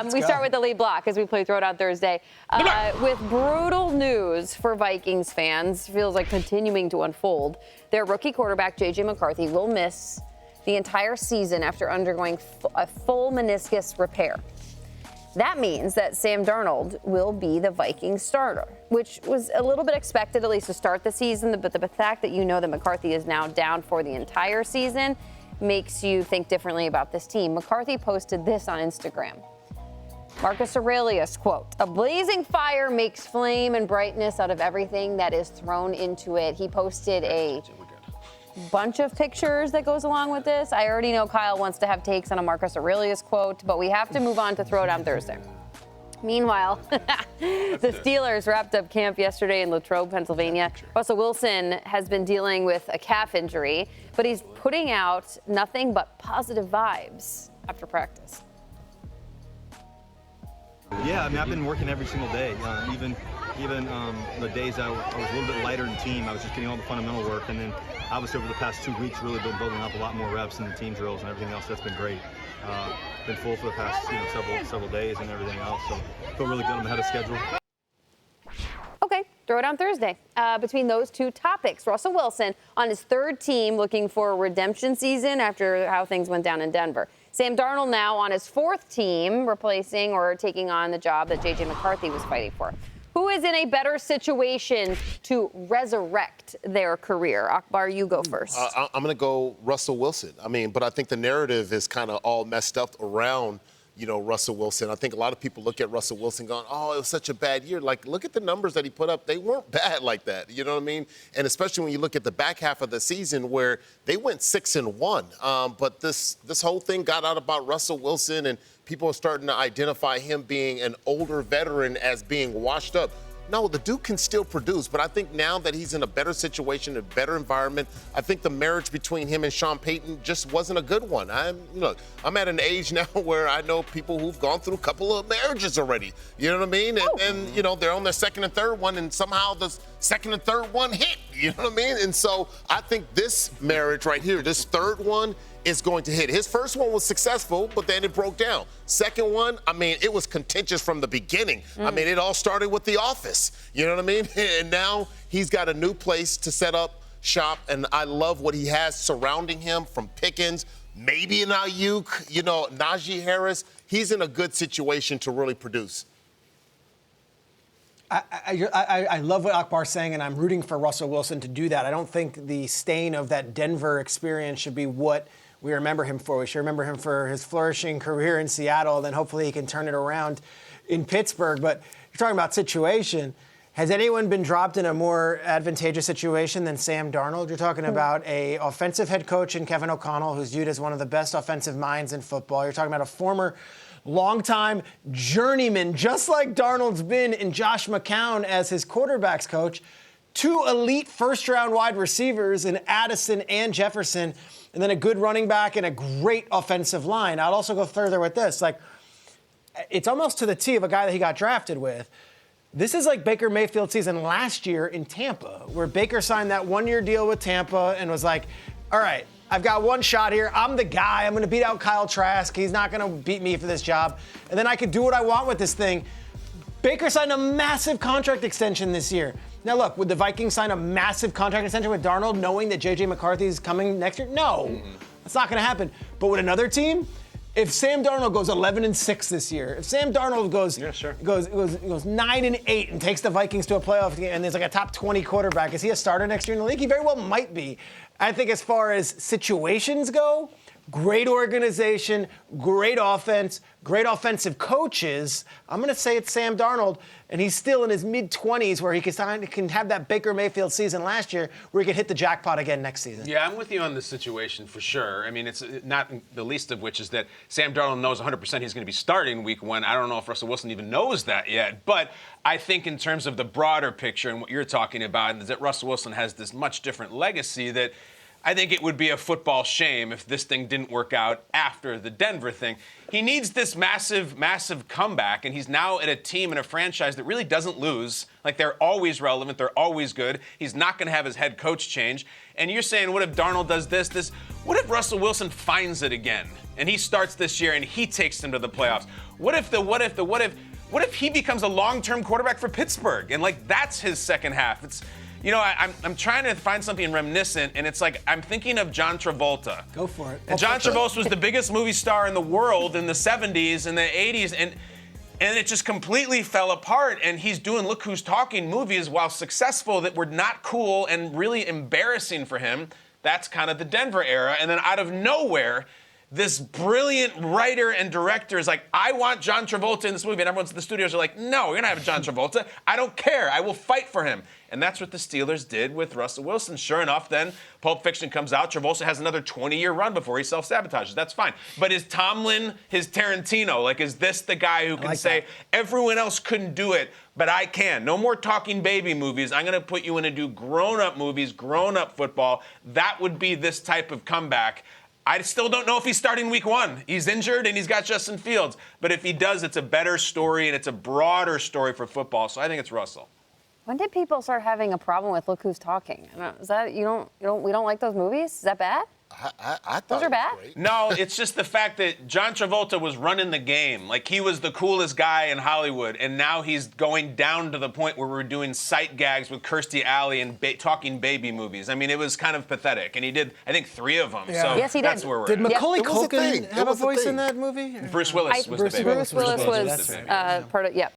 We start with the lead block as we play Throwdown Thursday. With brutal news for Vikings fans, feels like continuing to unfold. Their rookie quarterback, J.J. McCarthy, will miss the entire season after undergoing a full meniscus repair. That means that Sam Darnold will be the Vikings starter, which was a little bit expected, at least to start the season. But the fact that you know that McCarthy is now down for the entire season makes you think differently about this team. McCarthy posted this on Instagram. Marcus Aurelius, quote, "A blazing fire makes flame and brightness out of everything that is thrown into it." He posted a bunch of pictures that goes along with this. I already know Kyle wants to have takes on a Marcus Aurelius quote, but we have to move on to Throwdown Thursday. Meanwhile, the Steelers wrapped up camp yesterday in Latrobe, Pennsylvania. Russell Wilson has been dealing with a calf injury, but he's putting out nothing but positive vibes after practice. Yeah, I mean, I've been working every single day. Even the days I was a little bit lighter in the team, I was just getting all the fundamental work. And then obviously over the past 2 weeks, really been building up a lot more reps in the team drills and everything else. That's been great. Been full for the past several days and everything else. So feel really good. I'm ahead of schedule. Okay, Throwdown Thursday. Between those two topics, Russell Wilson on his third team looking for a redemption season after how things went down in Denver. Sam Darnold now on his fourth team, replacing or taking on the job that J.J. McCarthy was fighting for. Who is in a better situation to resurrect their career? Akbar, you go first. I'm going to go Russell Wilson. But I think the narrative is kind of all messed up around, Russell Wilson. I think a lot of people look at Russell Wilson going, oh, it was such a bad year. Like, look at the numbers that he put up. They weren't bad like that. You know what I mean? And especially when you look at the back half of the season where they went 6-1. But this whole thing got out about Russell Wilson, and people are starting to identify him being an older veteran as being washed up. No, the dude can still produce, but I think now that he's in a better situation, a better environment, I think the marriage between him and Sean Payton just wasn't a good one. I'm at an age now where I know people who've gone through a couple of marriages already. You know what I mean? And they're on their second and third one, and somehow the second and third one hit. You know what I mean? And so I think this marriage right here, this third one, is going to hit. His first one was successful, but then it broke down. Second one, it was contentious from the beginning. It all started with The Office. You know what I mean? And now he's got a new place to set up shop, and I love what he has surrounding him, from Pickens, maybe an Ayuk, Najee Harris. He's in a good situation to really produce. I love what Akbar's saying, and I'm rooting for Russell Wilson to do that. I don't think the stain of that Denver experience should be what we remember him for. We should remember him for his flourishing career in Seattle, then hopefully he can turn it around in Pittsburgh. But you're talking about situation. Has anyone been dropped in a more advantageous situation than Sam Darnold? You're talking about a offensive head coach in Kevin O'Connell, who's viewed as one of the best offensive minds in football. You're talking about a former longtime journeyman, just like Darnold's been, in Josh McCown as his quarterback's coach. 2 elite first-round wide receivers in Addison and Jefferson, and then a good running back and a great offensive line. I'll also go further with this. It's almost to the T of a guy that he got drafted with. This is like Baker Mayfield's season last year in Tampa, where Baker signed that 1-year deal with Tampa and was like, all right, I've got one shot here. I'm the guy. I'm going to beat out Kyle Trask. He's not going to beat me for this job. And then I could do what I want with this thing. Baker signed a massive contract extension this year. Now, look, would the Vikings sign a massive contract extension with Darnold knowing that J.J. McCarthy is coming next year? No, that's not going to happen. But with another team, if Sam Darnold goes 11-6 this year, if Sam Darnold goes 9-8 and takes the Vikings to a playoff game, and there's like a top 20 quarterback, is he a starter next year in the league? He very well might be. I think as far as situations go, great organization, great offense, great offensive coaches. I'm going to say it's Sam Darnold, and he's still in his mid-20s where he can have that Baker Mayfield season last year where he could hit the jackpot again next season. Yeah, I'm with you on the situation for sure. It's not the least of which is that Sam Darnold knows 100% he's going to be starting week 1. I don't know if Russell Wilson even knows that yet. But I think in terms of the broader picture and what you're talking about, is that Russell Wilson has this much different legacy that I think it would be a football shame if this thing didn't work out after the Denver thing. He needs this massive, massive comeback, and he's now at a team and a franchise that really doesn't lose. Like, they're always relevant. They're always good. He's not going to have his head coach change. And you're saying, what if Darnold does this? What if Russell Wilson finds it again, and he starts this year, and he takes them to the playoffs? What if he becomes a long-term quarterback for Pittsburgh? And like that's his second half. It's I'm trying to find something reminiscent, and it's like I'm thinking of John Travolta. Go for it. And John Travolta was the biggest movie star in the world in the 70s and the 80s, and it just completely fell apart. And he's doing Look Who's Talking movies, while successful, that were not cool and really embarrassing for him. That's kind of the Denver era. And then out of nowhere, this brilliant writer and director is like, I want John Travolta in this movie. And everyone's in the studios are like, no, you're not having John Travolta. I don't care. I will fight for him. And that's what the Steelers did with Russell Wilson. Sure enough, then Pulp Fiction comes out. Travolta has another 20-year run before he self-sabotages. That's fine. But is Tomlin his Tarantino? Like, is this the guy who can say, everyone else couldn't do it, but I can? No more talking baby movies. I'm going to put you in and do grown-up movies, grown-up football. That would be this type of comeback. I still don't know if he's starting week 1. He's injured and he's got Justin Fields. But if he does, it's a better story and it's a broader story for football. So I think it's Russell. When did people start having a problem with Look Who's Talking? Is that we don't like those movies? Is that bad? I thought Those are bad? great. No, it's just the fact that John Travolta was running the game. Like, he was the coolest guy in Hollywood, and now he's going down to the point where we're doing sight gags with Kirstie Alley and talking baby movies. I mean, it was kind of pathetic, and he did, I think, 3 of them. Yeah. So Yes, he did. that's where we're Did at. Macaulay It was a thing. Culkin It have a was a voice thing. in that movie? Bruce Willis was the baby. Bruce Willis was That's right. part of, yeah.